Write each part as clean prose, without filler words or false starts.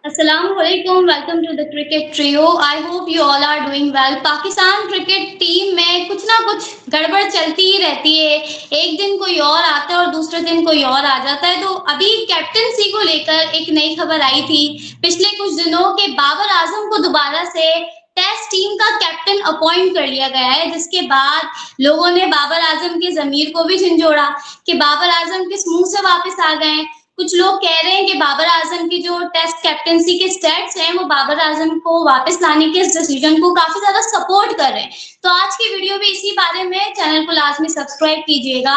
Assalamualaikum, welcome to the cricket trio. I hope you all are doing well. Pakistan cricket team में कुछ ना कुछ गड़बड़ चलती ही रहती है। एक दिन कोई और आता है और दूसरे दिन कोई और आ जाता है। तो अभी कैप्टनसी को लेकर एक नई खबर आई थी पिछले कुछ दिनों के बाबर आजम को दोबारा से टेस्ट टीम का कैप्टन अपॉइंट कर लिया गया है, जिसके बाद लोगों ने बाबर आजम की जमीर को भी झंझोड़ा कि बाबर आजम किस मुंह से वापस आ गए। कुछ लोग कह रहे हैं कि बाबर आजम की जो टेस्ट कैप्टेंसी के स्टेट्स हैं वो बाबर आजम को वापस लाने के इस डिसीजन को काफी ज्यादा सपोर्ट कर रहे हैं। तो आज की वीडियो भी इसी बारे में, चैनल को लाजमी सब्सक्राइब कीजिएगा।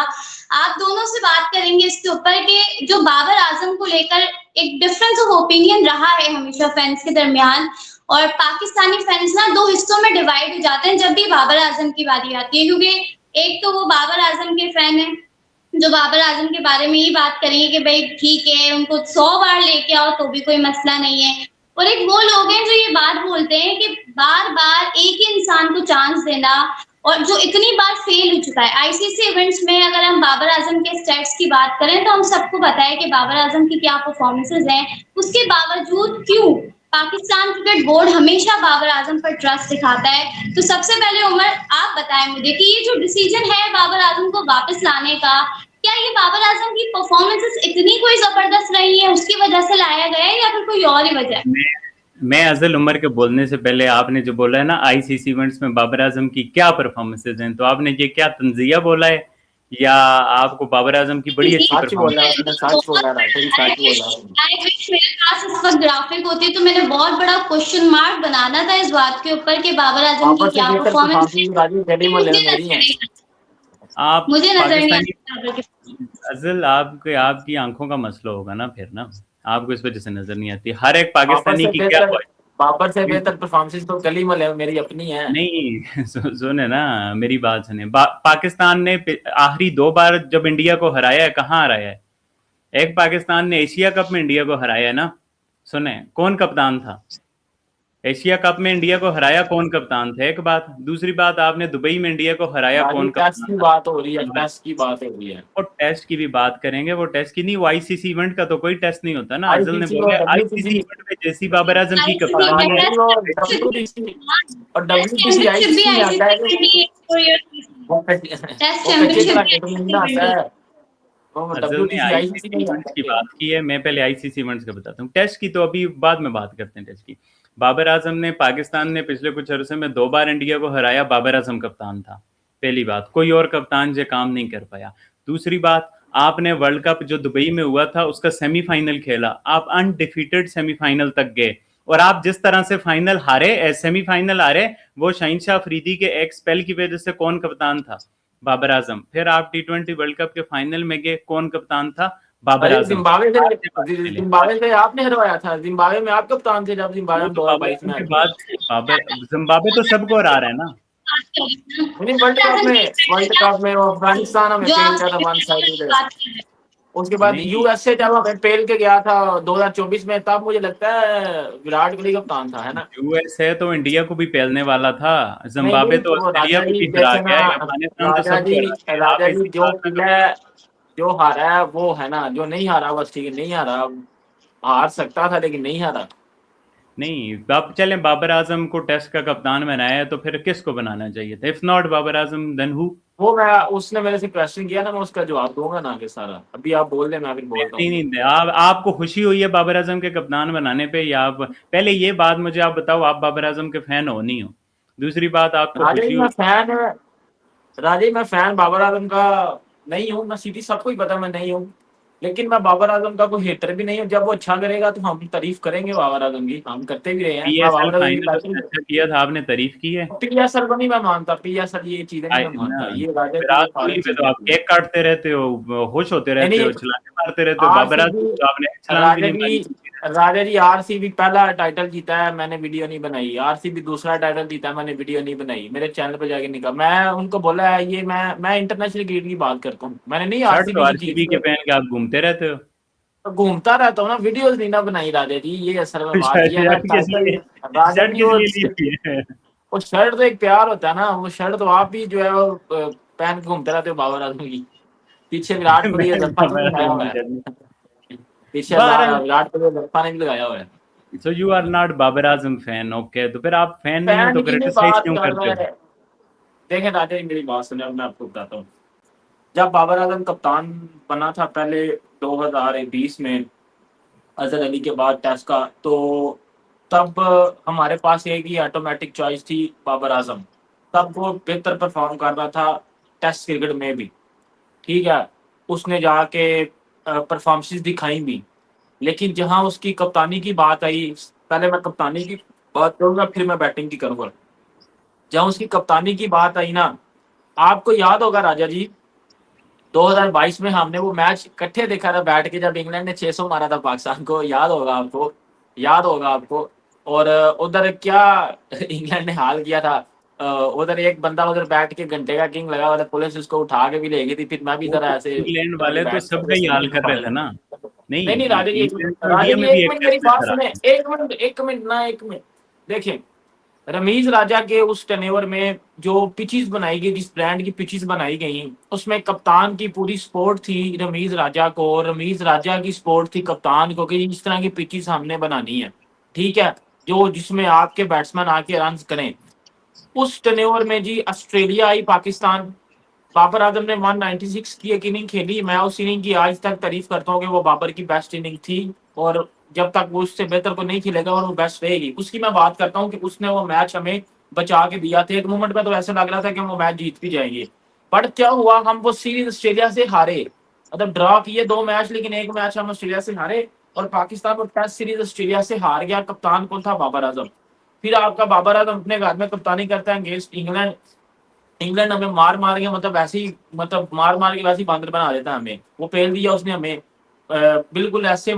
आप दोनों से बात करेंगे इसके ऊपर कि जो बाबर आजम को लेकर एक डिफरेंस ऑफ ओपिनियन रहा है हमेशा फैंस के दरमियान, और पाकिस्तानी फैंस ना दो हिस्सों में डिवाइड हो जाते हैं जब भी बाबर आजम की बारी आती है, क्योंकि एक तो वो बाबर आजम के फैन है जो बाबर आजम के बारे में ये बात करेंगे कि भाई ठीक है उनको 100 बार लेके आओ तो भी कोई मसला नहीं है, और एक वो लोग हैं जो ये बात बोलते हैं कि बार बार एक ही इंसान को चांस देना, और जो इतनी बार फेल हो चुका है आईसीसी इवेंट्स में। अगर हम बाबर आजम के स्टेट्स की बात करें तो हम सबको पता है कि बाबर आजम की क्या परफॉर्मेंसेज हैं, उसके बावजूद क्यों पाकिस्तान क्रिकेट बोर्ड हमेशा बाबर आजम पर ट्रस्ट दिखाता है। तो सबसे पहले उमर आप बताएं मुझे कि ये जो डिसीजन है बाबर आजम को वापस लाने का, क्या ये बाबर आजम की परफॉर्मेंसेस इतनी कोई जबरदस्त रही है उसकी वजह से लाया गया है या फिर कोई और ही वजह है? मैं अजल उमर के बोलने से पहले आपने जो बोला है ना आईसीसी इवेंट्स में बाबर आजम की क्या परफॉर्मेंसेज हैं, तो आपने ये क्या तंजिया बोला है या आपको बाबर आजम की बड़ी अच्छी ग्राफिक होती है तो मैंने बहुत बड़ा क्वेश्चन मार्क बनाना था इस बात के ऊपर कि बाबर आजम की क्या परफॉर्मेंस आप मुझे नजर नहीं पाकिस्तानी अजल आपकी आंखों का मसला होगा ना, फिर ना आपको इस वजह से नजर नहीं आती। हर एक पाकिस्तानी की क्या बाबर से बेहतर परफॉर्मेंस तो कलीमल है, मेरी अपनी है। नहीं सुने ना, मेरी बात सुने। पाकिस्तान ने आखिरी 2 बार जब इंडिया को हराया है, कहाँ हराया है? एक पाकिस्तान ने एशिया कप में इंडिया को हराया है ना। सुने, कौन कप्तान था एशिया कप में इंडिया को हराया? कौन कप्तान थे? एक बात। दूसरी बात, आपने दुबई में इंडिया को हराया, कौन कप्तान? टेस्ट की बात हो रही है, टेस्ट की बात हो रही है। वो टेस्ट की भी बात करेंगे, वो टेस्ट की नहीं, वो आईसीसी इवेंट का तो कोई टेस्ट नहीं होता ना। अजल ने बोला आईसीसी इवेंट में जैसी बाबर आजम की कप्तानी है और डब्ल्यूटीसी आईसीसी आता है अजल ने आईसीसी इवेंट्स की बात की है। मैं पहले आईसीसी इवेंट्स का बताता हूँ, टेस्ट की तो अभी बाद में बात करते हैं। टेस्ट की बाबर आजम ने, पाकिस्तान ने पिछले कुछ अरसे में 2 बार इंडिया को हराया, बाबर आजम कप्तान था। पहली बात, कोई और कप्तान जो काम नहीं कर पाया। दूसरी बात, आपने वर्ल्ड कप जो दुबई में हुआ था उसका सेमीफाइनल खेला, आप अनडिफीटेड सेमीफाइनल तक गए, और आप जिस तरह से फाइनल हारे, सेमीफाइनल हारे, वो शाहिनशाह अफरीदी के एक स्पेल की वजह से। कौन कप्तान था? बाबर आजम। फिर आप T20 वर्ल्ड कप के फाइनल में गए, कौन कप्तान था? बाबर आजम। जिम्बाब्वे से आपने हरवाया था, जिम्बाब्वे में आप कप्तान थे जब जिम्बाब्वे 2022 में। जिम्बाब्वे तो सबको हरा रहा है ना। वर्ल्ड कप में वो अफगानिस्तान हमें फेल किया था वन साइड। उसके बाद यूएसए जब हमें फेल के गया था 2024 में, तब मुझे लगता है विराट कोहली कप्तान था, है ना। यूएसए तो इंडिया को भी पेलने वाला था, जिम्बाब्वे तो ऑस्ट्रेलिया को भी हरा गया, अफगानिस्तान तो सबको राजा जी जो हारा है वो है ना, जो नहीं हारा बस ठीक है, नहीं हारा, हार सकता था लेकिन नहीं हारा। नहीं, अब चले बाबर आजम को टेस्ट का कप्तान बनाया है तो फिर किसको बनाना चाहिए था? If not Babar Azam then who? वो मैं, उसने मेरे से क्वेश्चन किया ना, मैं उसका जवाब दूंगा ना आगे सारा। अभी आप बोल दे, मैं अभी बोलता हूं। नहीं, आपको खुशी हुई है बाबर आजम के कप्तान बनाने पे, या आप पहले ये बात मुझे आप बताओ, आप बाबर आजम के फैन हो नहीं हो? दूसरी बात, आपको खुशी हुई? राजे मैं फैन बाबर आजम का नहीं हूँ, मैं सीधी सबको ही पता मैं नहीं हूँ, लेकिन मैं बाबर आजम का कोई हेटर भी नहीं हूँ। जब वो अच्छा करेगा तो हम तारीफ करेंगे बाबर आजम की, हम करते भी रहे हैं। अच्छा किया था, आपने तारीफ की है। पीएसएल को नहीं मैं मानता, पीएसएल ये चीजें नहीं मैं मानता। ये राजे तो आप केक काटते रहते हो, खुश होते रहते हो, छलांगे मारते रहते हो। बाबर आजम तो आपने छलांग भी नहीं मारी। राजा जी आरसीबी पहला टाइटल जीता है, मैंने वीडियो नहीं बनाई। आरसीबी दूसरा टाइटल जीता है, मैंने वीडियो नहीं बनाई। मेरे चैनल पे जाके निकला, मैं उनको बोला है ये मैं इंटरनेशनल क्रिकेट की बात करता हूँ, मैंने नहीं आरसीबी के पहन के आप घूमते रहते हो। तो घूमता रहता हूँ ना, वीडियोस नहीं ना बनाई राजा जी, ये असल में बात ये है। वो शर्ट तो एक प्यार होता है ना, वो शर्ट तो आप भी जो है वो पहन के घूमते रहते हो बाबर आजम की। पीछे विराट कोहली पीछे विराट कोहली ने भी लगाया हुआ है। So you are not Babar Azam fan, okay. तो फिर आप फैन नहीं हो फैन तो की भी क्रिटिसाइज बात क्यों कर करते रहे हो? हैं। देखें राजा जी, मेरी बात सुने, अब मैं आपको बताता हूँ। जब बाबर आजम कप्तान बना था पहले 2020 में अजहर अली के बाद टेस्ट का, तो तब हमारे पास एक ही ऑटोमेटिक चॉइस थी, बाबर आजम। तब वो बेहतर परफॉर्म कर रहा था टेस्ट क्रिकेट में भी, ठीक है। उसने जाके परफॉर्मेंसेस दिखाई भी, लेकिन जहां उसकी कप्तानी की बात आई, पहले मैं कप्तानी की बात करूंगा फिर मैं बैटिंग की करूंगा। जहां उसकी कप्तानी की बात आई ना, आपको याद होगा राजा जी, 2022 में हमने वो मैच इकट्ठे देखा था बैठ के, जब इंग्लैंड ने 600 मारा था पाकिस्तान को, याद होगा आपको, याद होगा आपको। और उधर क्या इंग्लैंड ने हाल किया था। उधर एक बंदा उधर बैठ के घंटे का किंग लगा हुआ था, पुलिस उसको उठा के भी ले गई थी, फिर मैं भी वो जरा तो ऐसे इंग्लैंड जाके वाले तो बैठ सबका ही हाल कर रहे थे ना। नहीं, नहीं राजा जी, राजा इंडिया जी में भी एक एक मिनट मेरी टेस्ट मैच बात हरा सुने, था। एक मिनट। देखिए, रमीज राजा के उस टेन्योर में जो पिचेस बनाई गई, जिस ब्रांड की पिचेस बनाई गई, उसमें कप्तान की पूरी सपोर्ट थी रमीज राजा को, रमीज राजा की सपोर्ट थी कप्तान को कि इस तरह की पिचेस हमने बनानी है, ठीक है, जो जिसमें आपके बैट्समैन आके रन करें। उस टेन्योर में जी ऑस्ट्रेलिया आई, पाकिस्तान, बाबर आजम ने 196 की एक इनिंग खेली। मैं उस इनिंग की आज तक तारीफ करता हूँ कि वो बाबर की बेस्ट इनिंग थी, और जब तक वो उससे बेहतर को नहीं खेलेगा और वो बेस्ट रहेगी। उसकी मैं बात करता हूँ कि उसने वो मैच हमें बचा के दिया था। एक मोमेंट में तो ऐसा लग रहा था कि वो मैच जीत भी जाएंगे, बट क्या हुआ, हम वो सीरीज ऑस्ट्रेलिया से हारे। मतलब ड्रॉ किए 2 मैच, लेकिन एक मैच हम ऑस्ट्रेलिया से हारे, और पाकिस्तान को टेस्ट सीरीज ऑस्ट्रेलिया से हार गया। कप्तान कौन था? बाबर आजम। फिर आपका बाबर आजम अपने घर में कप्तानी करता है अगेंस्ट इंग्लैंड। इंग्लैंड हमें मार मार के, मतलब वैसे ही, मतलब मार मार के वैसे ही बांदर बना देता है हमें। वो पेल दिया उसने हमें, बिल्कुल ऐसे।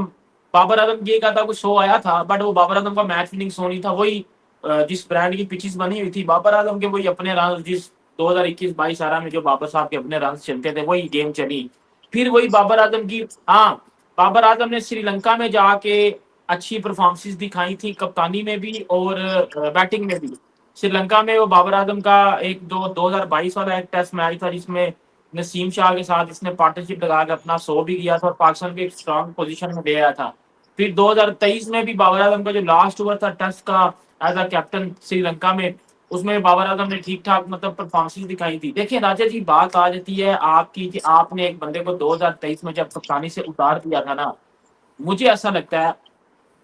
बाबर आजम ये कहता कुछ शो आया था, बट वो बाबर आजम का मैच विनिंग शो नहीं था। वही जिस ब्रांड की पिचेस बनी हुई थी बाबर आजम के, वही अपने रन, जिस 2021-22 में जो बाबर साहब के अपने रन चलते थे, वही गेम चली। फिर वही बाबर आजम की, हाँ, बाबर आजम ने श्रीलंका में जाके अच्छी परफॉर्मेंसेस दिखाई थी, कप्तानी में भी और बैटिंग में भी। श्रीलंका में वो बाबर आजम का एक 2022 वाला एक टेस्ट मैच था, जिसमें नसीम शाह के साथ इसने पार्टनरशिप लगा के अपना 100 भी किया था और पाकिस्तान को एक स्ट्रॉन्ग पोजीशन में ले आया था। फिर 2023 में भी बाबर आजम का जो लास्ट ओवर था टेस्ट का एज अ कैप्टन श्रीलंका में, उसमें बाबर आजम ने ठीक ठाक मतलब परफॉर्मेंस दिखाई थी। देखिए राजा जी, बात आ जाती है आपकी कि आपने एक बंदे को 2023 में जब कप्तानी से उतार दिया था ना, मुझे ऐसा लगता है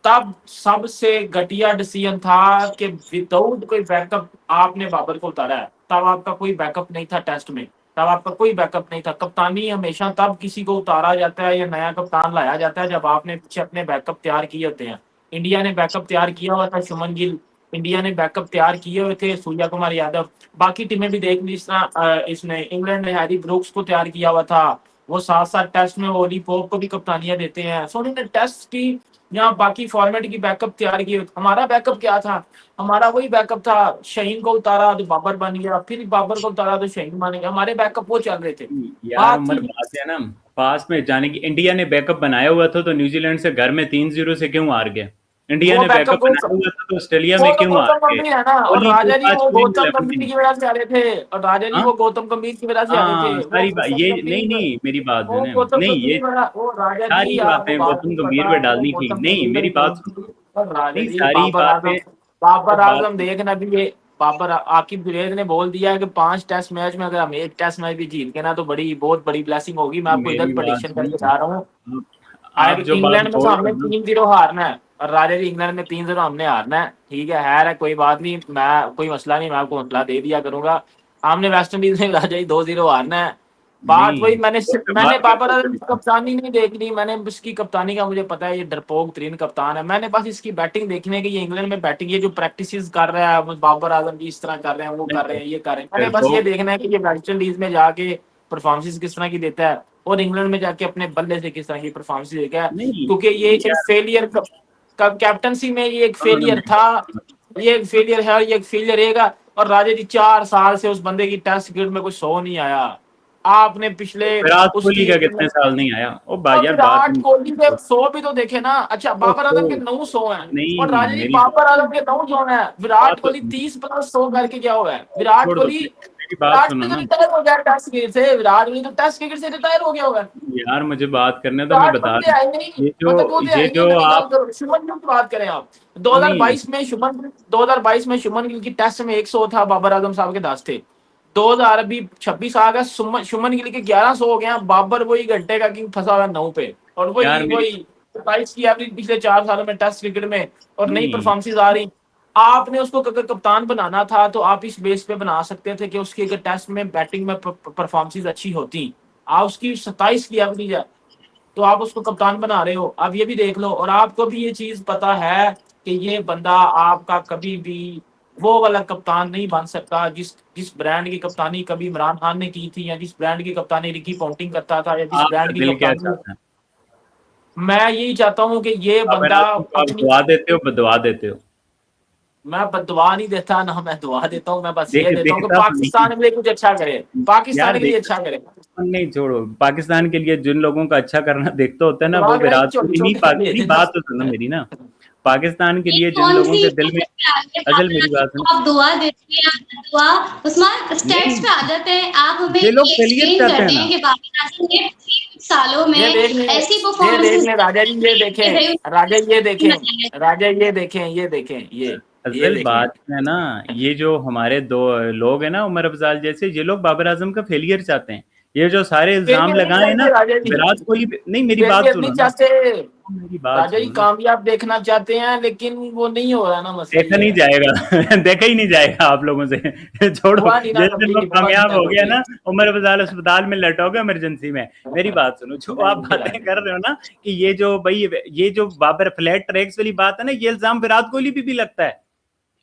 तब सबसे घटिया डिसीजन था कि विदाउट कोई बैकअप आपने बाबर को उतारा है। तब आपका कोई बैकअप नहीं था टेस्ट में, तब आपका कोई बैकअप नहीं था। कप्तानी हमेशा तब किसी को उतारा जाता है या नया कप्तान लाया जाता है जब आपने पीछे अपने बैकअप तैयार किए होते हैं। इंडिया ने बैकअप तैयार किया हुआ था, शुभमन गिल, इंडिया ने बैकअप तैयार किए हुए थे, सूर्या कुमार यादव, बाकी टीमें भी देख ली। इसने इंग्लैंड ने हैरी ब्रूक्स को तैयार किया हुआ था, वो साथ साथ टेस्ट में ओली पोप को भी कप्तानियां देते हैं। सो उन्होंने टेस्ट की यहाँ बाकी फॉर्मेट की बैकअप तैयार की। हमारा बैकअप क्या था? हमारा वही बैकअप था, शाहीन को उतारा तो बाबर बन गया, फिर बाबर को उतारा तो शाहीन बन गया। हमारे बैकअप वो चल रहे थे। यार बात उमर, ही बात है ना, पास में जाने की। इंडिया ने बैकअप बनाया हुआ था तो न्यूजीलैंड से घर में 3-0 से क्यों हार गए? इंडिया वो ने बैकअप बैकअप बनाया हुआ था तो ऑस्ट्रेलिया वो में तो क्यों हार गौतम गए? गंभीर है ना, और कोहली को राजा जी आज वो क्वीन गौतम 11 में गंभीर नहीं। की वजह से आ रहे थे, और राजा जी हाँ वो गौतम गंभीर की वजह से आ रहे हाँ, थे। वो सारी बात गौतम ये नहीं गंभीर, नहीं, मेरी बात वो सुने। गौतम नहीं, ये गंभीर वाला, वो राजा जी सारी आपको बातें बात गौतम नहीं गंभीर पता, पे वो डालनी थी। गौतम नहीं, गंभीर मेरी ने बात बोल सुनो। दी। और राजा नहीं, जी सारी बाबर बातें, आजम, वो बाबर बात, आजम देखना भी ये, बाबर आकिब जुनैद ने बोल दिया है कि 5 टेस्ट मैच में अगर हम एक टेस्ट मैच भी जीत गए ना तो बड़ी बहुत बड़ी ब्लेसिंग होगी। मैं आपको इधर मेरी बात प्रेडिक्शन करके सुनो। जा रहा हूँ। आप जो बात इंग्लैंड में तो बोल हमने रहे हो ना, 3-0 हारना है, और राजा जी इंग्लैंड में 3-0 हमने हारना है, ठीक है कोई बात नहीं, मैं कोई मसला नहीं, मैं आपको हौसला दे दिया करूंगा। हमने वेस्ट इंडीज में राजा जी 2-0 हारना है। बात वही, नहीं तो मैंने बात बाबर करते आजम थे। की कप्तानी नहीं देखनी, मैंने इसकी कप्तानी का मुझे पता है ये डरपोक तरीन कप्तान है। मैंने बस इसकी बैटिंग देखनी है कि ये इंग्लैंड में बैटिंग, ये जो प्रैक्टिस कर रहा है बाबर आजम जी, इस तरह कर रहे हैं, वो कर रहे हैं, ये कर रहे हैं, मैंने बस ये डरपोक देखना है कि ये वेस्ट इंडीज में जाके परफॉर्मेंस किस तरह की देता है और इंग्लैंड में जाके अपने बल्ले से किस तरह की परफॉर्मेंस देगा। नहीं क्योंकि ये एक यार, फेलियर का कैप्टनसी में ये एक सुनो ना फेलियर मेरी था, बात। ये एक फेलियर है और ये एक फेलियर रहेगा। और राजा जी 4 साल से उस बंदे की टेस्ट क्रिकेट में कुछ शो नहीं आया। आपने पिछले विराट कोहली उसकी, का कितने साल नहीं आया? ओ भाई और यार, बात विराट नहीं कोहली के करते। 100 भी तो देखे ना। अच्छा, ओ बाबर तो आजम के 900 हैं, और नहीं, राजा जी मेरी बाबर आजम के 900 हैं। विराट बात, कोहली 30 प्लस 100 करके क्या हुआ है? विराट छोड़ दो। कोहली मेरी बात सुनो ना रिटायर हो गया टेस्ट क्रिकेट से, विराट कोहली तो टेस्ट क्रिकेट से रिटायर हो गया होगा यार, मुझे बात करने तो मैं बता रहा हूँ। ये ये जो जो आप शुभमन गिल की बात करें आप, नहीं 2022 में शुभमन गिल की टेस्ट में 100 था, बाबर आजम साहब के 10 थे। 2026 आ गया, शुभमन गिल के 1100 हो गया, बाबर वही घंटे का किंग फंसा हुआ 9 पे, और यार वही 27 की एवरेज पिछले 4 सालों में टेस्ट क्रिकेट में, और नई नहीं परफॉर्मेंस आ रही। आपने उसको अगर कप्तान बनाना था तो आप इस बेस पे बना सकते थे कि उसकी अगर टेस्ट में बैटिंग में परफॉर्मेंस अच्छी होती। आप उसकी 27 की एवरेज है तो आप उसको कप्तान बना रहे हो। आप ये भी देख लो, और आपको भी ये चीज पता है कि ये बंदा आपका कभी भी वो वाला कप्तान नहीं बन सकता जिस जिस ब्रांड की कप्तानी कभी इमरान खान ने की थी, या जिस ब्रांड की कप्तानी रिकी पॉन्टिंग करता था, या जिस आपका ब्रांड की दिल क्या कप्तानी चाहता है? मैं यही चाहता हूँ कि ये बाबर बंदा आजम को आप दुआ देते हो, बदुआ देते हो? मैं बददुआ नहीं देता ना, मैं दुआ देता हूँ। मैं बस ये देता हूँ कि देखता तो पाकिस्तान के लिए कुछ अच्छा करे, पाकिस्तान यार के लिए देखता अच्छा करे। नहीं, छोड़ो पाकिस्तान के लिए जिन लोगों का अच्छा करना देखते होते हैं ना, दुआ वो करें विराट छोटे कोहली नहीं। छोटे दे मेरी देना। बात तो सुनो मेरी ना, पाकिस्तान के ये लिए जिन कौन लोगों सी के दिल में, आगे अजल बाबर मेरी आजम बात को सुनो। आप दुआ देते हैं, आप दुआ उस्मान स्टेट्स नहीं, पे आ जाते हैं, आप हमें ये लोग ये फेलियर एक्सप्लेन चाहते करते हैं हैं ना। कि बाबर आजम ने पिछले कुछ सालों में ये देख लें, ऐसी ये देख परफॉर्मेंसेस लें राजा जी, ये देखें राजा, ये देखें राजा, ये देखें, ये देखें, ये असल देख लें। बात है ना, ये जो हमारे दो लोग हैं ना, उमर अफजाल जैसे, ये लोग बाबर आजम का फेलियर चाहते हैं। ये जो सारे इल्जाम फेलियर नहीं लगाए हैं ना चाहते राजा जी, विराट कोहली नहीं, मेरी बात फेलियर सुनो नहीं ना, चाहते मेरी बात राजा जी, सुनो ना। कामयाब देखना चाहते हैं लेकिन वो नहीं हो रहा ना, मसला देखा ये नहीं है। जाएगा देखा ही नहीं जाएगा आप लोगों से छोड़ो, हुआ नहीं ना जैसे कभी, लोग हुआ नहीं कामयाब ना हो गया कभी। ना, उमर अफजाल अस्पताल में लटोगे इमरजेंसी में। मेरी बात सुनो, जो आप नहीं बातें राजा कर जी, रहे हो ना कि ये जो भाई, ये जो बाबर फ्लैट ट्रैक्स वाली बात है ना, ये इल्जाम विराट कोहली भी लगता है।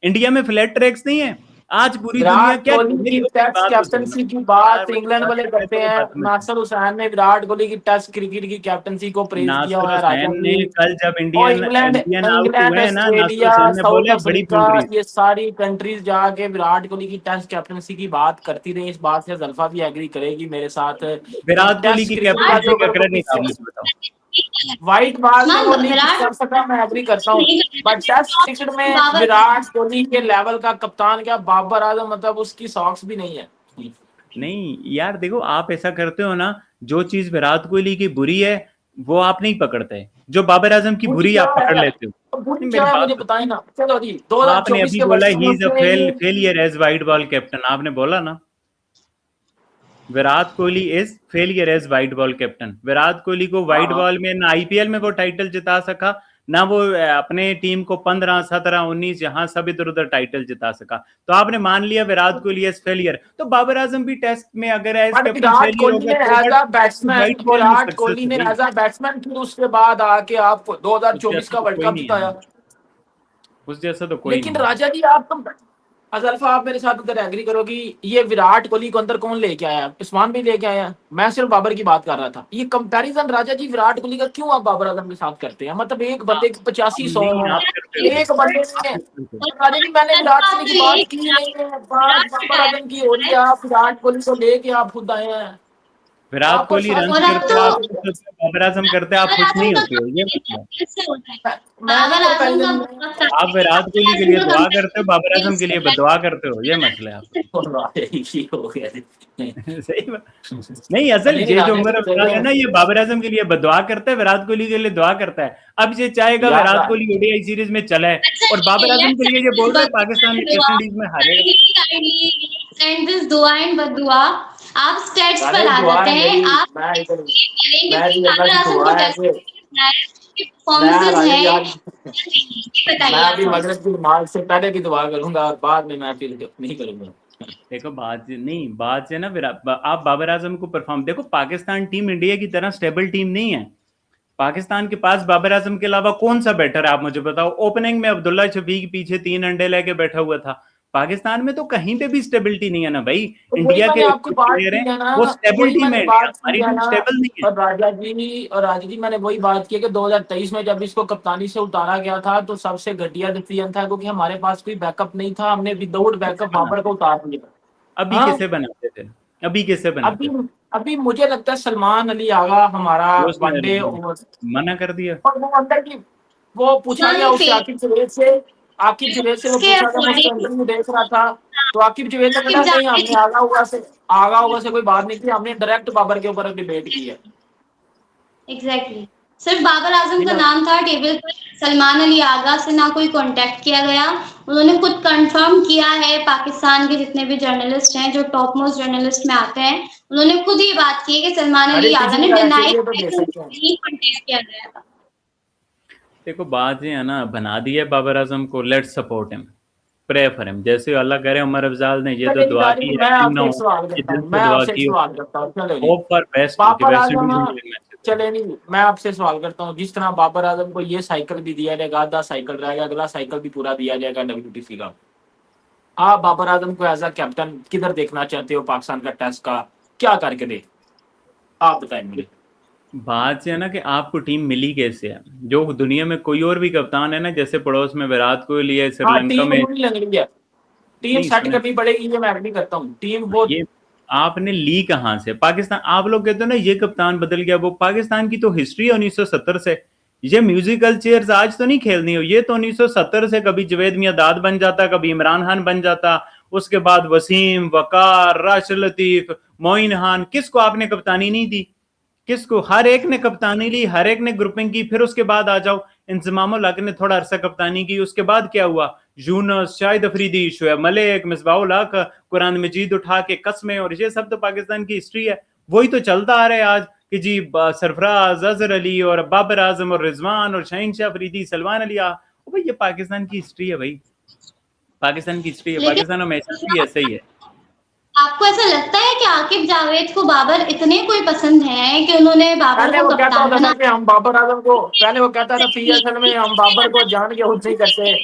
इंडिया में फ्लैट ट्रैक्स नहीं है। आज पूरी दुनिया विराट क्या, कोहली की मेरी टेस्ट बात तो सुनो कैप्टनसी की यार, बात मुझे इंग्लैंड बात वाले करने करते दो, हैं। बात में नासिर हुसैन ने विराट कोहली की टेस्ट क्रिकेट की कैप्टनसी को प्रेज किया नासिर हुआ है राजा हुसैन ने जी। कल जब और Indian England Indian out England हुए हैं ना, नासिर ऑस्ट्रेलिया हुसैन ने साउथ बोले बड़ी अफ्रीका, बाउंड्री। ये सारी कंट्रीज जाके विराट कोहली की टेस्ट कैप्टनसी की बात करती रही। इस बात से जल्फा भी एग्री करेगी मेरे साथ कि विराट कोहली टेस्ट की क्रिकेट का कैप्टनसी जो का अगर वो क्रेडिट आप पीछे मुझे बताओ। व्हाइट बॉल में उस्मान वो नहीं कुछ विराट कर सका, मैं एग्री करता हूँ। नहीं बट टेस्ट क्रिकेट में बाबर विराट कोहली के लेवल का कप्तान क्या बाबर आजम, मतलब उसकी सॉक्स भी नहीं है। नहीं यार देखो, आप ऐसा करते हो ना, जो चीज विराट कोहली की बुरी है वो आप नहीं पकड़ते, जो बाबर आजम की बुरी बुरी क्या आप पकड़ है, लेते हो। बुरी नहीं, क्या मेरी है बात मुझे तो, बताए ना। चलो जी, आपने 2024 अभी के बोला वर्ल्ड ही कप इज अ में failure as white ball captain, आपने बोला ना, Virat Kohli is failure as white ball captain. Virat Kohli को व्हाइट हाँ, बॉल में ना आईपीएल में वो टाइटल जिता सका, ना वो अपने टीम को 15 17 19 जहां सब इधर उधर टाइटल जिता सका, तो आपने मान लिया विराट कोहली एज फेलियर। तो बाबर आजम भी टेस्ट में अगर as but captain Virat failure हो कोहली गया ने तो as but a batsman, white ball में विराट सक्सेस कोहली हो ने गई। एज अ बैट्समैन फिर उसके बाद आके आपको उस 2024 जैसा का तो वर्ल्ड कोई कप नहीं है जिताया। ना, उस जैसा तो कोई लेकिन नहीं है। राजा जी आप तो अजल्फा, आप मेरे साथ उधर एग्री करोगी, ये विराट कोहली को अंदर कौन लेके आया? उस्मान भी लेके आया। मैं सिर्फ बाबर की बात कर रहा था। ये कंपैरिजन राजा जी विराट कोहली का क्यों आप बाबर आजम के साथ करते हैं? मतलब एक बंदे के 85 100 नहीं, आप करते हो, एक बंदे आप ने। करते हो। राजा जी मैंने विराट कोहली की आपने बात एक की नहीं है, बात विराट बाबर सिखाया आजम की हो रही है। आप विराट कोहली को लेके आप खुद आए हैं, विराट आप कोहली परेशान रन और अब करते तो हो, आप क्यों? खुश होते हो, बाबर आजम करते हैं, आप बाबर खुश आजम नहीं का होते हो, ये मतलब है। कैसे होता है? मैं नहीं बाबर आजम का कंपैरिजन बहुत आप सारे विराट बाबर कोहली के आजम लिए का दुआ करते हो, बाबर आजम के लिए कंपैरिजन बददुआ करते हो, ये मसला है आपका। हो गया। सही बात। नहीं, असल नहीं ये जो राजा उमर जी अफजाल है ना, ये बाबर आजम के लिए बददुआ करता है, विराट कोहली के लिए दुआ करता है। अब ये चाहेगा यार विराट कोहली ओडीआई सीरीज में चला है, अच्छा और बाबर आजम के लिए ये बोल रहे हैं पाकिस्तान ने वेस्ट इंडीज में हारेगा। एंड दिस दुआ एंड बददुआ आप स्टेट्स अरे पर आ दुआ जाते है हैं। मेरी, आप मैं इधर करें कि मैं भाई भी अल्लाह बाबर की आजम दुआ को है टेस्ट कि मैं परफॉर्मेंसेस राजा जी हैं, आज बताइए मैं आप अभी थोड़ी सी। मगरब की नमाज से पहले भी दुआ करूंगा और बाद में मैं फिर नहीं करूंगा। देखो बात है ना, आप बाबर आजम को परफॉर्म देखो, पाकिस्तान टीम इंडिया की तरह स्टेबल टीम नहीं है। पाकिस्तान के पास बाबर आजम के अलावा कौन सा बैटर है, आप मुझे बताओ। ओपनिंग में अब्दुल्ला शफीक पीछे 3 अंडे लेके बैठा हुआ था। पाकिस्तान में तो कहीं पे भी स्टेबिलिटी नहीं है ना भाई। तो वही इंडिया मैंने के आपकी बात प्लेयर की हैं, है ना, वो स्टेबल वही टीम मैंने है इंडिया, बात की हमारी है टीम ना। स्टेबल नहीं है। और राजा जी मैंने वही बात की है कि 2023 में जब इसको कप्तानी से उतारा गया था तो सबसे घटिया डिसीजन था, क्योंकि हमारे पास कोई बैकअप नहीं था। हमने विदाउट किसे बैकअप बाबर बनाते को थे? उतार दिया। अभी हाँ, किसे बनाते थे? अभी किसे अभी बनाते थे? अभी मुझे लगता है सलमान अली आगा हमारा वो उसने वनडे और मना कर दिया। वो अंदर की वो पूछा गया वन उससे फेज आकिब सुरेश से आकिब जावेद से वो उसके पूछा था, मैं उसका अकॉर्डिंग इंटरव्यू देख रहा था, तो आकिब जावेद ने आकिब कहा नहीं हमने जावेद आगा होगा से कोई बात नहीं की, हमने डायरेक्ट बाबर के ऊपर डिबेट की है। एग्जैक्टली सिर्फ बाबर आजम का बिना नाम था टेबल पर, सलमान अली आगा से ना कोई कांटेक्ट किया गया। उन्होंने खुद कंफर्म किया है, पाकिस्तान के जितने भी जर्नलिस्ट हैं जो टॉप मोस्ट जर्नलिस्ट में आते हैं, उन्होंने खुद ये बात की है कि सलमान अरे अली आगा किसी ने का डिनाई चाहिए तो किया दे कि सकते हैं। नहीं कांटेक्ट किया गया था। देखो बात ये है ना, बना दी है बाबर आजम को, let's support him, pray for him, जैसे अल्लाह करे उमर अफजाल ने ये तो चलिए दुआ तारीफ, की मैं है, दिन ना आपसे एक हो, सवाल ये करता दिल हूँ, से मैं दुआ आपसे एक की, सवाल करता हूँ, चलो जी। होप फॉर बेस्ट कि बाबर वेस्ट आजम, इंडीज इंग्लैंड मैच से चले नहीं, मैं आपसे सवाल करता हूँ, जिस तरह बाबर आजम को ये साइकिल भी दिया जाएगा, आधा साइकिल रहेगा, अगला साइकिल भी पूरा दिया जाएगा WTC का, आप बाबर आजम को एज अ कैप्टन किधर देखना चाहते हो पाकिस्तान का टेस्ट का, क्या करके दे, आप बताएं मुझे। बात ये है ना कि आपको टीम मिली कैसे है, जो दुनिया में कोई और भी कप्तान है ना, जैसे पड़ोस में विराट कोहली है, हाँ श्रीलंका टीम में, नहीं लग रही है, टीम नहीं सेट सुने, करनी पड़ेगी, ये मैं एग्री करता हूँ, टीम वो ये आपने ली कहाँ से पाकिस्तान, आप लोग कहते हो ना ये कप्तान बदल गया, वो पाकिस्तान की तो हिस्ट्री है 1970 से, ये म्यूजिकल चेयर्स आज तो नहीं खेलनी हो, ये तो 1970 से कभी जवेद मियांदाद बन जाता, कभी इमरान खान बन जाता, उसके बाद वसीम, वकार, राशिद लतीफ, मोइन खान, किसको आपने कप्तानी नहीं दी, किसको, हर एक ने कप्तानी ली, हर एक ने ग्रुपिंग की, फिर उसके बाद आ जाओ इंजमाम उल हक ने थोड़ा अरसा कप्तानी की, उसके बाद क्या हुआ, यूनुस, शाहिद अफरीदी, शुएब मलिक, मिसबाहुल हक, कुरान मजीद उठा के कस्में, और ये सब तो पाकिस्तान की हिस्ट्री है, वही तो चलता आ रहा है आज कि जी सरफराज, अजहर अली और बाबर आजम और रिजवान और शाहीन शाह अफरीदी, सलमान अली, भाई ये पाकिस्तान की हिस्ट्री है भाई, पाकिस्तान की हिस्ट्री है, पाकिस्तान हमेशा से ऐसा ही है। आपको ऐसा लगता है कि आकिब जावेद को बाबर इतने कोई पसंद है कि उन्होंने बाबर पहले को वो कहता कप्तान होता था बना कि हम बाबर आजम को, पहले वो कहता था PSL में हम बाबर को जान के खुद नहीं करते।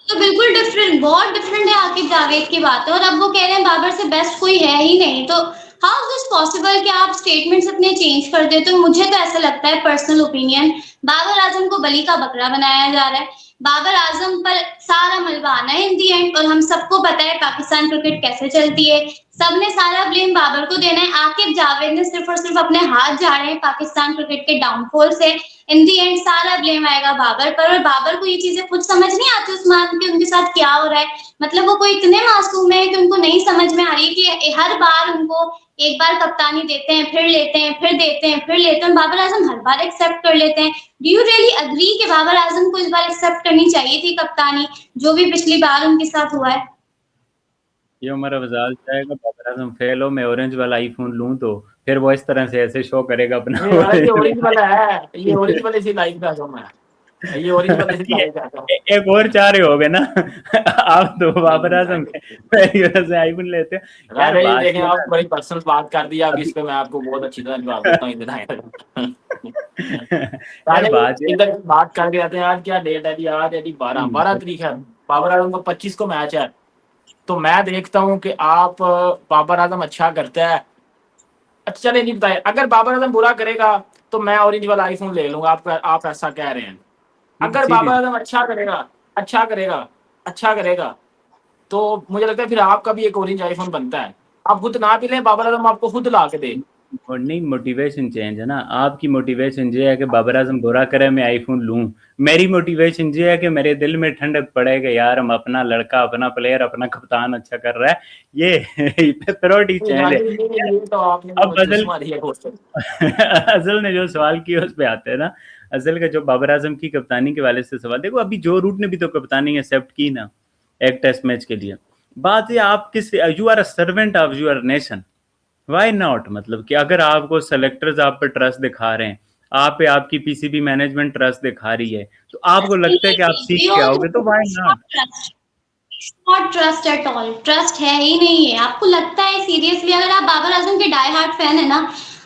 तो बिल्कुल डिफरेंट, बहुत डिफरेंट है आकिब जावेद की बात है, और अब वो कह रहे हैं बाबर से बेस्ट कोई है ही नहीं, तो हाउ इज दिस पॉसिबल कि आप स्टेटमेंट्स अपने चेंज कर देते हो। मुझे तो ऐसा लगता है, पर्सनल ओपिनियन, बाबर आजम को बलि का बकरा बनाया जा रहा है, बाबर आजम पर सारा मलबा आना है इन दी एंड, और हम सबको पता है पाकिस्तान क्रिकेट कैसे चलती है, सबने सारा ब्लेम बाबर को देना है, आकिब जावेद ने सिर्फ और सिर्फ अपने हाथ झाड़े हैं पाकिस्तान क्रिकेट के डाउनफॉल से, इन दी एंड सारा ब्लेम आएगा बाबर पर, और बाबर को ये चीजें खुद समझ नहीं आती उस्मान कि उनके साथ क्या हो रहा है, मतलब वो कोई इतने मासूम है कि उनको नहीं समझ में आ रही कि हर बार उनको एक बार कप्तानी देते हैं, फिर लेते हैं, फिर देते हैं, फिर लेते हैं, बाबर आजम हर बार एक्सेप्ट कर लेते हैं। डू यू रियली अग्री कि बाबर आजम को इस बार एक्सेप्ट करनी चाहिए थी कप्तानी, जो भी पिछली बार उनके साथ हुआ है? ये उमर अफजाल चाहेगा बाबर आजम फेल हो, मैं ऑरेंज वाला आईफोन लूं, तो फिर वो इस तरह से ऐसे शो करेगा अपना ये ओरिजिनल वाला है, ये ओरिजिनल इसी लाइफ का जो मैं, ये ओरिजिनल इसी लाइफ का। एक और चाह रहे हो गए ना आप तो बाबर आजम से आईफोन लेते हो यार, अरे ये बात देखें, ये आप ना, बड़ी पर्सनल बात कर दी, अब इस अभी पे मैं आपको बहुत अच्छी तरह जवाब देता हूँ इधर। यार बात ये, इधर बात करके आते हैं, आज क्या डेट है जी, आज है जी 12 तारीख है, बाबर आजम को 25 को मैच है, तो मैं देखता हूँ कि आप बाबर आजम अच्छा करता है, अच्छा चले नहीं बताए, अगर बाबर आजम बुरा करेगा तो मैं ऑरेंज वाला आईफोन ले लूंगा, आप ऐसा कह रहे हैं, अगर बाबर सीरियस आजम अच्छा करेगा, अच्छा करेगा, अच्छा करेगा, तो मुझे लगता है फिर आपका भी एक ऑरेंज आईफोन बनता है, आप खुद ना भी लें, बाबर आजम आपको खुद ला के दे। और नहीं, मोटिवेशन चेंज है ना, आपकी मोटिवेशन ये है कि बाबर आजम बुरा करे मैं आईफोन लूं, मेरी मोटिवेशन ये है कि मेरे दिल में ठंडक पड़े कि यार हम अपना लड़का, अपना प्लेयर, अपना कप्तान अच्छा कर रहा है, ये प्रायोरिटी चेंज है। ये तो आपने अब अजल मारी है दोस्तों। अजल ने जो सवाल किया उस पे आते हैं ना, अजल का जो बाबर आजम की कप्तानी के वाले से सवाल, देखो अभी जो रूट ने भी तो कप्तानी एक्सेप्ट की ना एक टेस्ट मैच के लिए, बात ये आप किस, you are a servant of your nation, why not, मतलब कि अगर आपको सेलेक्टर्स आप पे ट्रस्ट दिखा रहे हैं, आप पे आपकी PCB मैनेजमेंट ट्रस्ट दिखा रही है, तो आपको लगता है कि आप सीख के आओगे, तो why not. Not trust at all, trust है ही नहीं है। आपको लगता है सीरियसली, अगर आप बाबर आजम के डाई हार्ट फैन है ना,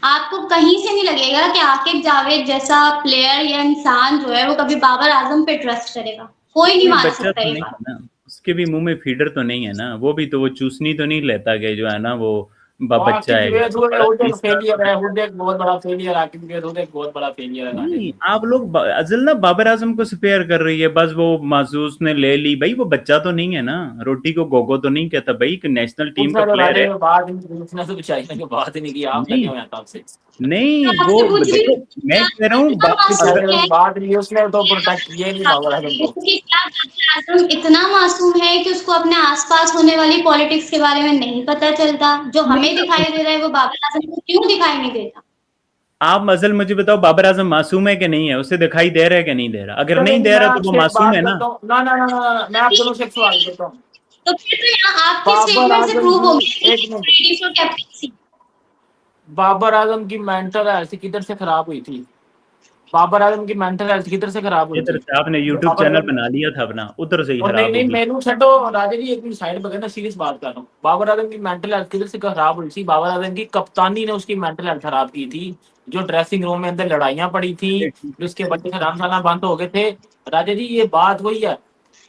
आपको कहीं से नहीं लगेगा कि आकिब जावेद जैसा प्लेयर या इंसान जो है वो कभी बाबर आजम पे ट्रस्ट करेगा, कोई नहीं नहीं मान बच्चा सकता तो ये नहीं बात। है ना, उसके भी मुंह में फीडर तो नहीं है ना, वो भी तो वो चूसनी तो नहीं लेता कि जो है ना वो बच्चा है, बड़ा एक 30 साल फेलियर है, खुद एक बहुत बड़ा फेलियर, आकिब के खुद एक बहुत बड़ा फेलियर है गाने नहीं, में। आप लोग अजल ना बाबर आजम को स्पेयर कर रही है, बस वो महसूस ने ले ली, भाई वो बच्चा तो नहीं है ना, रोटी को गोगो तो नहीं कहता भाई, कि नेशनल टीम का उसने तो प्लेयर गाने है। में बात ही नहीं, उसने तो बेचारी ने बात ही नहीं की, आप लगे नहीं हुए हैं तब से। नहीं मैं वो आपसे पूछ रही देखो, हूँ, मैं कह रहा हूँ इतना अरे मासूम है बात नहीं, उसने तो प्रोटेक्ट किया ही नहीं बाबर आजम को। कि क्या बाबर आजम इतना मासूम है कि उसको अपने आसपास होने वाली पॉलिटिक्स के बारे में नहीं पता चलता? जो हमें नहीं, दिखाई दे रहा है वो बाबर आजम को क्यों दिखाई नहीं देता? आप मजल मुझे बताओ, बाबर आजम मासूम है कि नहीं है? उसे दिखाई दे रहा है कि नहीं दे रहा? अगर चलो नहीं जी, दे मैं रहा तो वो आपसे एक मासूम बात है ना। करता हूँ, ना ना ना ना ना, मैं आप दोनों से एक सवाल करता हूँ। तो फिर तो यहाँ आपके बाबर स्टेटमेंट से आजम प्रूव हो की, गया एक कि minute, ready for captaincy. Babar Azam की मेंटल हेल्थ किधर से खराब हुई थी? बाबर आजम की मेंटल हेल्थ किधर से खराब हुई इधर थी? से आपने यूट्यूब बाबर चैनल आजम, बना लिया था अपना, उधर से ही और नहीं खराब नहीं, होगी। मैनू छो राजा जी, एक मिनट साइड पर, ना सीरियस बात कर रहा हूँ। बाबर आजम की मेंटल हेल्थ किधर से खराब हुई थी? बाबर आजम की कप्तानी ने उसकी मेंटल हेल्थ खराब की थी। जो ड्रेसिंग रूम में अंदर लड़ाइयां पड़ी थी, जो उसके बच्चे हराम खाना बंद हो गए थे। राजा जी ये बात वही है,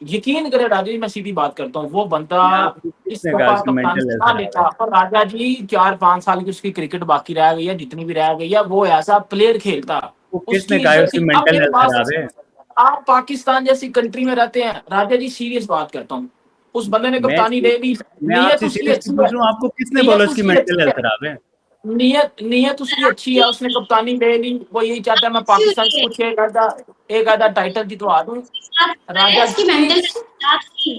यकीन करें राजा जी, मैं सीधी बात करता हूँ, वो बंदा आपको इस किसने कहा दफा उसकी कप्तान मेंटल हेल्थ ना खराब लेता। है? और राजा जी 4-5 साल की उसकी क्रिकेट बाकी रह गई है, जितनी भी रह गई है, वो ऐसा प्लेयर खेलता, वो किसने उसकी कहा है इज्जत उसकी थी। अब मेंटल मेरे हेल्थ पास, खराब है? आप पाकिस्तान जैसी कंट्री में रहते हैं राजा जी, सीरियस बात करता हूँ, उस बंदे ने मैं कप्तानी ले ली, मैं नीयत आपसे उसकी सीरियसली अच्छी पूछ है, रहा हूँ, आपको किसने बोला नीयत उसकी उसकी मेंटल अच्छी हेल्थ है, खराब है? नीयत उसकी अच्छी है, उसने कप्तानी ले ली, वो यही चाहता है मैं अच्छी पाकिस्तान हुई से है, कुछ एक आधा टाइटल जितवा दूं। राजा उसकी जी, मेंटल खराब थी।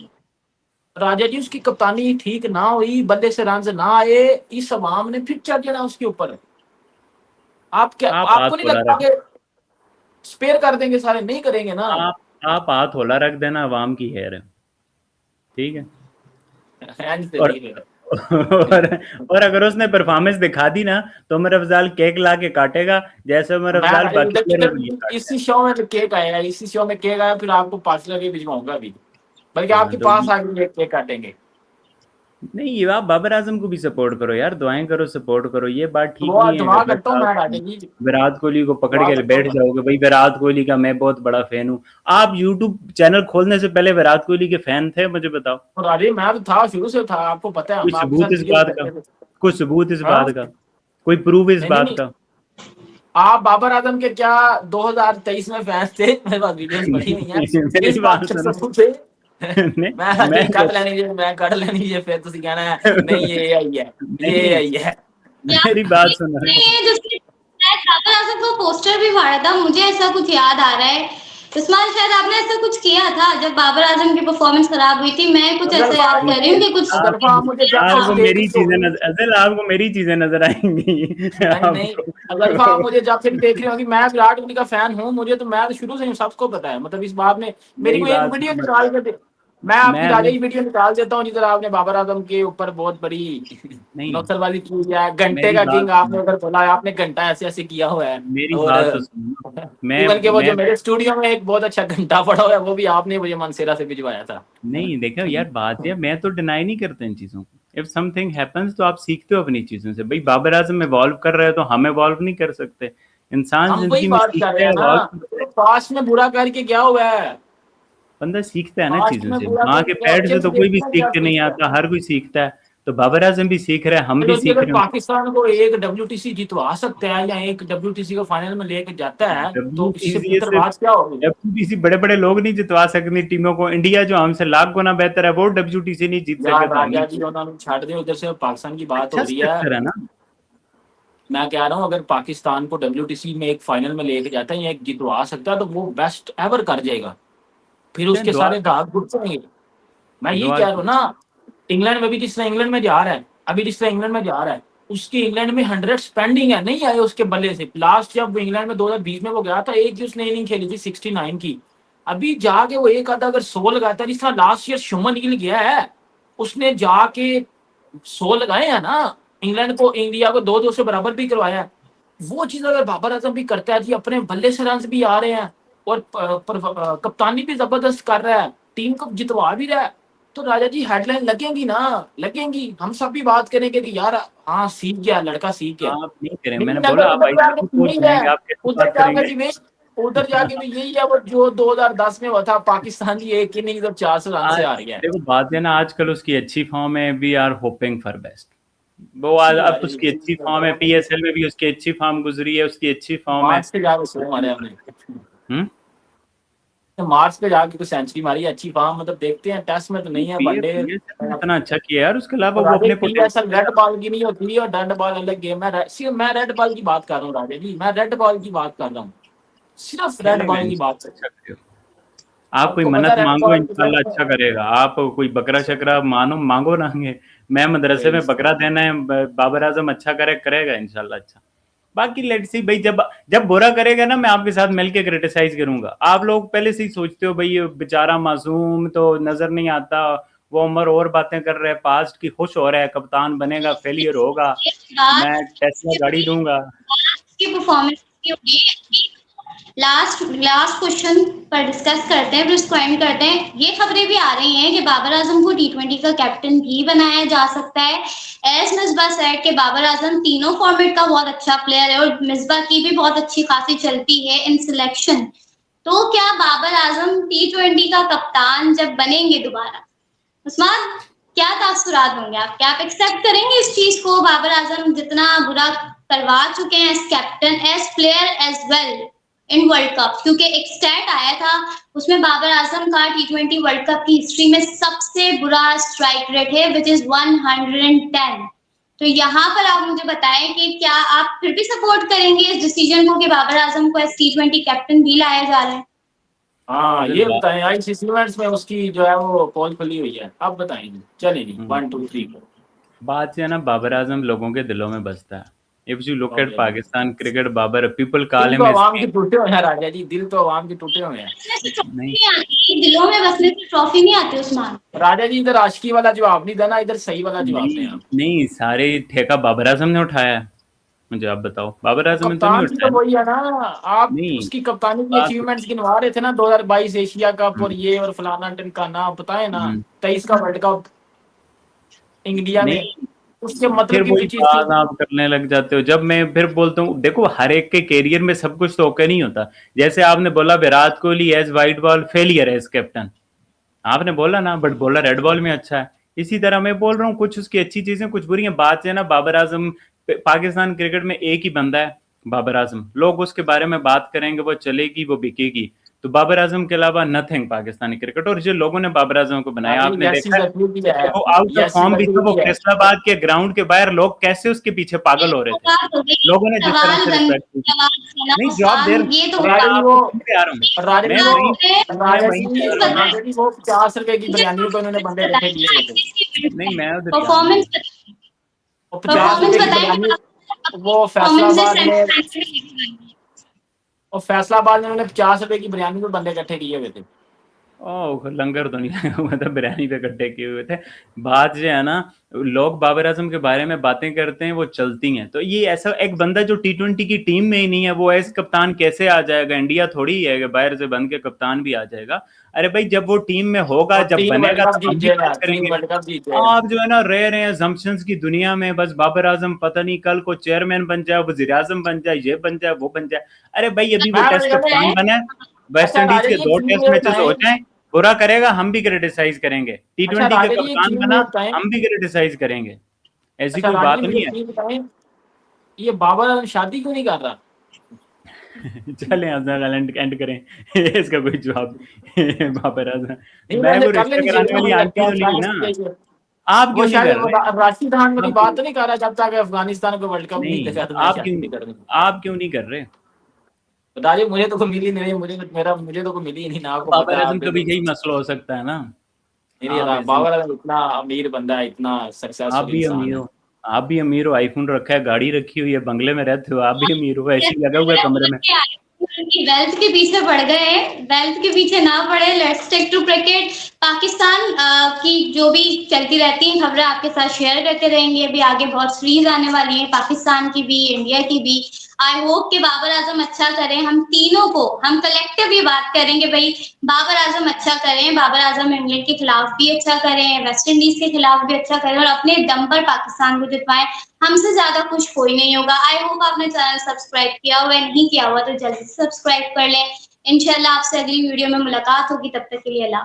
राजा जी उसकी कप्तानी ठीक ना हुई, बल्ले से रन ना आए, इस अवाम ने फिर चढ़ जाना उसके ऊपर। आप क्या, आप हाथ आपको नहीं होला लगता रख कि स्पेयर कर देंगे सारे? नहीं करेंगे ना। आप आप हाथ होला रख देना, अवाम की खैर है, ठीक है। हैंड से और नहीं मेरा। और, और अगर उसने परफॉर्मेंस दिखा दी ना, तो उमर अफजाल केक ला के काटेगा, जैसे उमर अफजाल मैं बाकी इधर प्लेयरों के लिए इधर काटता इसी शो में तो केक आएगा, इसी शो में केक आया, फिर आपको पार्सल के भिजवाऊंगा अभी, बल्कि है। हाँ आपके तो पास आके केक काटेंगे। नहीं, ये आप बाबर आजम को भी सपोर्ट करो यार, दुआएं करो, सपोर्ट करो, ये बात ठीक दुआ नहीं है कि दुआ बस करता हूँ आप मैं राजा जी, विराट कोहली को पकड़ दुआ के करता बैठ हूँ। जाओगे, भाई विराट कोहली का मैं बहुत बड़ा फैन हूँ। आप यूट्यूब चैनल खोलने से पहले विराट कोहली के फैन थे, मुझे बताओ। और अरे मैं तो था, शुरू से था, आपको पता है, कोई हम आपके सबूत साथ इस वीडियो बात का? करते थे। कोई सबूत इस हाँ, बात का? कोई प्रूफ इस नहीं नहीं बात नहीं, का? आप बाबर आजम के क्या 2023 में फैंस थे? मेरे पास वीडियोस पड़ी हुई हैं, मेरी इस बात बात के सुनो। सबूत थे। नहीं, मैं मैं कट लेनी चाहिए, मैं कट लेनी चाहिए, फिर तुम कहना है नहीं ये आई है, ये नहीं, आई है। या मेरी बात सुनो। नहीं है जिसने शायद बाबर आजम का पोस्टर भी फाड़ा था, मुझे ऐसा कुछ याद आ रहा है। इस्माइल शायद आपने ऐसा कुछ किया था जब बाबर आजम की परफॉर्मेंस खराब हुई थी, मैं कुछ अगर ऐसा आप याद कर रही मुझे हूँ कि कुछ अगर आप मुझे जब से आपको देख मेरी रही चीजें होगी, नजर, असल आपको मेरी चीजें नजर आएंगी नहीं नहीं, अगर आप आपको। मुझे जब से देख रही होगी, मैं विराट कोहली का फैन हूँ, मुझे तो, मैं तो शुरू से ही सबको पता है, मतलब इस बात में मेरी मेरी कोई एक बात वीडियो सुनो, निकाल के मैं आपकी राजा मैं की वीडियो निकाल देता हूँ जिधर आपने बाबर आजम के ऊपर बहुत बड़ी नहीं, नौकरवाली की है, घंटे मेरी का बात किंग आपने सुनो, अगर बोला है, आपने घंटा ऐसे ऐसे किया हुआ है। मेरी और बात तो सुनो। मैं इवन के वो जो मैं मेरे स्टूडियो में एक बहुत अच्छा घंटा पड़ा हुआ है, वो भी आपने मुझे मनसेरा से भिजवाया था। नहीं, देखो यार, बात है, मैं तो डिनाई नहीं करता इन चीजों को। इफ समथिंग हैपेंस तो आप सीखते हो अपनी चीजों से। भाई बाबर आजम इवॉल्व कर रहे हो तो हम इवॉल्व नहीं कर सकते? इंसान हम वही जिंदगी में बात कर रहे सीखता है, हैं ना, इवॉल्व, तो पास्ट में बुरा करके क्या हुआ है? बंदा सीखता है ना पास्ट चीजों में से। बुरा माँ के करके पैर अच्छे से से तो कोई भी देखते हैं क्या सीख के नहीं सीखता है। आता, हर कोई सीखता है। तो बाबर आजम भी सीख रहे हैं, हम भी चलो जी, सीख अगर रहे हैं। पाकिस्तान को एक डब्ल्यूटीसी जितवा सकता है या एक डब्ल्यूटीसी को फाइनल में लेके जाता है, तो इससे WTC बेहतर सिर्फ बात क्या होगी? WTC बड़े बड़े लोग नहीं जितवा सकते टीमों को। इंडिया जो हमसे लाख गुना बेहतर है, वो WTC नहीं जीत यार सके तो हम ही राजा जी, जीत। उन्होंने छाट दे, उधर से पाकिस्तान की बात हो अच्छा रही है। स्ट्रक्चर है ना। मैं कह रहा हूँ अगर पाकिस्तान को डब्ल्यूटीसी में एक फाइनल में लेके जाता है या एक जितवा सकता है, तो वो बेस्ट एवर कर जाएगा, फिर चल उसके दुआ सारे दाग घुट जाएंगे। मैं यही दुआ कह रहा हूँ ना, इंग्लैंड में भी जिस तरह इंग्लैंड में जा रहा है, अभी जिस तरह इंग्लैंड में जा रहा है, उसके इंग्लैंड में 100 स्पेंडिंग है, नहीं आए उसके बल्ले से। लास्ट जब इंग्लैंड में 2020 में वो गया था, एक ही उसने इनिंग खेली थी 69 की। अभी जाके वो एक आधा अगर 100 लगाता है, जिस तरह लास्ट ईयर शुमन गिल गया है, उसने जाके 100 लगाए हैं ना, इंग्लैंड को, इंडिया को 2-2 से बराबर भी करवाया है। वो चीज अगर बाबर आजम भी करता है जी, अपने बल्ले से रन भी आ रहे हैं, और कप्तानी भी जबरदस्त कर रहा है, टीम को जितवा भी रहा है, तो राजा जी हेडलाइन लगेंगी ना, लगेंगी, हम सब भी बात करेंगे कि यार हाँ सीख गया लड़का, सीख गया। आप नहीं करें, मैंने लेकिन बोला अगर आप उधर आईसीसी जाके कोच यही है, बनेंगे, आप कैसे उधर बात जाके करेंगे? भी उधर जाके भी यही है, वो जो 2010 में हुआ था, पाकिस्तान की एक इनिंग जब 400 रन से आज हार गया है। देखो, बात है ना, आजकल उसकी अच्छी फॉर्म है, we are hoping for best. वो आज ठीक है अब राजा जी, उसकी अच्छी फॉर्म है, पीएसएल में भी उसकी अच्छी फॉर्म गुजरी है, उसकी अच्छी फॉर्म है। बात से ज्यादा सो हमारे हमने। हम्म तो मार्च पे जाके कुछ सेंचुरी मारी, अच्छी फॉर्म, मतलब देखते हैं। टेस्ट में तो नहीं है, वनडे इतना अच्छा किया यार, उसके अलावा वो राजा अपने पीएसएल रेड बॉल की नहीं होती और डेड बॉल अलग गेम है। सिर्फ मैं रेड बॉल की बात कर रहा हूँ राजा जी, मैं रेड बॉल की बात कर रहा हूँ, सिर्फ रेड खेलेगा बॉल की बात। अच्छा करेगा। आप कोई आपको पता मन्नत है रेड मांगो, बॉल इंशाल्लाह अच्छा करेगा। आप कोई बकरा शकरा मानो मांगो नांगे, मैं मदरसे में बकरा देना है, बाबर आजम अच्छा करेगा इंशाल्लाह अच्छा। बाकी लेट्स सी भाई, जब जब बुरा करेगा ना मैं आपके साथ मिलके क्रिटिसाइज करूंगा। आप लोग पहले से ही सोचते हो भाई ये बेचारा मासूम तो नजर नहीं आता, वो उम्र और बातें कर रहे हैं, पास्ट की खुश हो रहा है, कप्तान बनेगा, फेलियर होगा, मैं टेस्ला गाड़ी दूंगा। की परफॉर्मेंस की होगी। लास्ट लास्ट क्वेश्चन पर डिस्कस करते हैं, फिर उसको एंड करते हैं। ये खबरें भी आ रही हैं कि बाबर आजम को टी20 का कैप्टन भी बनाया जा सकता है। एस मिसबा सेड के बाबर आजम तीनों फॉर्मेट का बहुत अच्छा प्लेयर है और मिसबा की भी बहुत अच्छी खासी चलती है इन सिलेक्शन। तो क्या बाबर आजम टी20 का कप्तान जब बनेंगे दोबारा, उस्मान, क्या तासुरात होंगे आप? क्या आप एक्सेप्ट करेंगे इस चीज को? बाबर आजम जितना बुरा करवा चुके हैं as captain, as player as well in world cup, क्योंकि एक स्टैट आया था उसमें बाबर आजम का टी20 वर्ल्ड कप की हिस्ट्री में सबसे बुरा स्ट्राइक रेट है विच इज 110। तो यहाँ पर आप मुझे बताएं कि क्या आप फिर भी सपोर्ट करेंगे इस डिसीजन को कि बाबर आजम को एज टी20 कैप्टन भी लाया जा रहा है? हाँ ये बताएं, आईसीसी इवेंट्स में उसकी जो है वो पोल खुली हुई है, आप बताएंगे। चलिए 1 2 3 बात है ना, बाबर आजम लोगों के दिलों में बसता है। If you look at Okay. Pakistan cricket, Babar people call dil तो हिम आवाम के टूटे हुए हैं राजा जी, दिल तो आवाम के टूटे हुए हैं। नहीं दिलों में बसने से ट्रॉफी नहीं आती उस्मान। राजा जी इधर आशिकी वाला जवाब नहीं देना, इधर सही वाला जवाब दें आप। नहीं सारे ठेका बाबर आजम ने उठाया है, मुझे आप बताओ, बाबर आजम ने तो नहीं कप्तान की तो उठाया। वही है ना, आप नहीं उसकी कप्तानी की बात अचीवमेंट्स गिनवा रहे थे ना, 2022 एशिया कप और ये और फलाना टिमका नाम बताए ना, 23 का वर्ल्ड कप इंडिया में, नहीं उसके फिर मतलब की वही चीज बात आप करने लग जाते हो। जब मैं फिर बोलता हूँ, देखो हर एक के कैरियर में सब कुछ तो ओके नहीं होता। जैसे आपने बोला Virat Kohli as white ball failure as captain, आपने बोला ना, बट बोला रेड बॉल में अच्छा है। इसी तरह मैं बोल रहा हूँ कुछ उसकी अच्छी चीजें कुछ बुरी हैं। बात है ना, बाबर आजम पाकिस्तान क्रिकेट में एक ही बंदा है बाबर आजम, लोग उसके बारे में बात करेंगे, वो चलेगी, वो बिकेगी। तो बाबर आजम के अलावा नथिंग पाकिस्तानी क्रिकेट। और जो लोगों ने बाबर आजम को बनाया, आपने देखा है वो आउट ऑफ फॉर्म भी था, वो फैसलाबाद के ग्राउंड के बाहर लोग कैसे उसके पीछे पागल हो रहे थे, लोगों ने जिस तरह से रिस्पेक्ट की। नहीं जवाब दे ये तो आ रहा हूँ, मैं वहीं पे आ रहा हूँ। वो 50 रुपए की बिरयानी को इन्होंने बंदे रखे दिए थे। नहीं मैं उधर परफॉर्मेंस 50 रुपए की बिरयानी वो फैसलाबाद में, और फैसलाबाद में उन्होंने 50 रुपए की बिरयानी को बंदे इकट्ठे किए हुए थे। ओह लंगर तो नहीं लगा हुआ था, बिरयानी पे इकट्ठे किए हुए थे। बात जो है ना, लोग बाबर आजम के बारे में बातें करते हैं, वो चलती हैं। तो ये ऐसा एक बंदा जो टी20 की टीम में ही नहीं है, वो एस कप्तान कैसे आ जाएगा? इंडिया थोड़ी है कि बाहर से बन के कप्तान भी आ जाएगा। अरे भाई जब वो टीम में होगा, जब बनेगा तो हम भी बात करेंगे। आप जो है ना रह रहे हैं assumptions की दुनिया में, बस बाबर आजम पता नहीं कल को चेयरमैन बन जाए, वजीर आजम बन जाए, ये बन जाए, वो बन जाए। अरे भाई अभी वो टेस्ट कप्तान बना है, वेस्ट इंडीज के 2 टेस्ट मैचेस हो जाएं, बुरा करेगा हम भी क्रिटिसाइज करेंगे, टी20 का कप्तान बना हम भी क्रिटिसाइज करेंगे, ऐसी कोई बात नहीं है। ये बाबर आजम शादी क्यों नहीं कर रहा? चले एंड करें इसका कोई जवाब बाबर आजम मैं वो रिश्ता कराने वाली आंटी तो नहीं ना। आप क्यों नहीं कर रहे? राशिद खान मेरी बात तो नहीं कर रहा जब तक अफगानिस्तान को वर्ल्ड कप नहीं दिखा, तो आप क्यों नहीं कर रहे? बताइए, मुझे तो कोई मिली नहीं, मुझे तो कोई मिली नहीं ना। आपको बाबर आजम का भी यही मसला हो सकता है ना। बाबर आजम इतना अमीर बंदा है, इतना सक्सेसफुल इंसान है। आप भी अमीर हो, आईफोन रखा है, गाड़ी रखी हुई है, बंगले में रहते हो, आप भी अमीर हो, ऐसे लगा हुआ है कमरे में। वेल्थ के पीछे पड़ गए, वेल्थ के पीछे ना पड़े। Let's take to cricket. Pakistan की जो भी चलती रहती हैं खबरें आपके साथ शेयर करते रहेंगे। अभी आगे बहुत सीरीज आने वाली है, पाकिस्तान की भी, इंडिया की भी। आई होप कि बाबर आजम अच्छा करें। हम तीनों को, हम कलेक्टिव ये बात करेंगे भाई बाबर आजम अच्छा करें, बाबर आजम इंग्लैंड के खिलाफ भी अच्छा करें, वेस्ट इंडीज के खिलाफ भी अच्छा करें और अपने दम पर पाकिस्तान को जितवाएं। हमसे ज्यादा कुछ कोई नहीं होगा। आई होप आपने चैनल सब्सक्राइब किया हुआ है, नहीं किया हुआ तो जल्दी से सब्सक्राइब कर लें। इंशाल्लाह आपसे अगली वीडियो में मुलाकात होगी, तब तक के लिए अल्लाह।